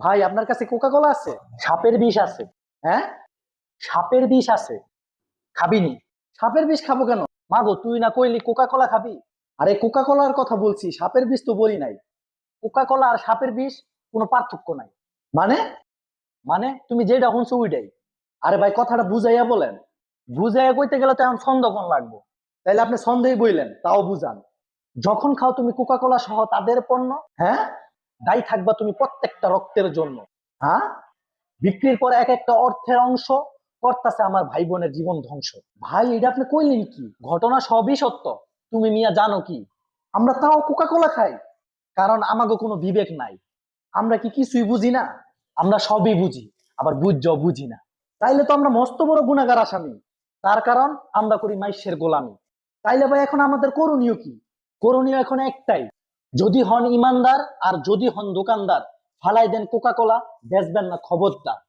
ভাই আপনার কাছে কোকা কোলা আছে? সাপের বিষ আছে। হ্যাঁ, সাপের বিষ আছে। খাবিনি? সাপের বিষ খাবো কেন? মাগো, তুই না কইলি কোকা কোলা খাবি? আরে কোকা কোলার কথা বলছি, সাপের বিষ তো বলি নাই। কোকা কোলা আর সাপের বিষ কোনো পার্থক্য নাই। মানে? মানে তুমি যেটা শুনছো ওইটাই। আরে ভাই, কথাটা বুঝাইয়া বলেন। বুঝাইয়া কইতে গেলে তো এখন ছন্দ কোন লাগবো। তাইলে আপনি ছন্দেই বইলেন, তাও বুঝান। যখন খাও তুমি কোকা কোলা সহ তাদের পণ্য, হ্যাঁ, দায়ী থাকবা তুমি প্রত্যেকটা রক্তের জন্য। হ্যাঁ, বিক্রির পর এক একটা অর্থের অংশ করতেছে আমার ভাই বোনের জীবন ধ্বংস। ভাই, এটা আপনি কইলেন কি? ঘটনা সবই সত্য। তুমি মিয়া জানো কি? আমরা তাও কোকা কোলা খাই, কারণ আমাকে কোনো বিবেক নাই। আমরা কি কিছুই বুঝি না? আমরা সবই বুঝি, আবার বুঝাও বুঝি না। তাইলে তো আমরা মস্ত বড় গুনাহগার আসামি। তার কারণ আমরা করি মাইশের গোলামি। তাইলে ভাই এখন আমাদের করণীয় কি? করণীয় এখন একটাই, যদি হন ইমানদার আর যদি হন দোকানদার, ফালাই দেন কোকা কোলা, বেচবেন না খবরদার।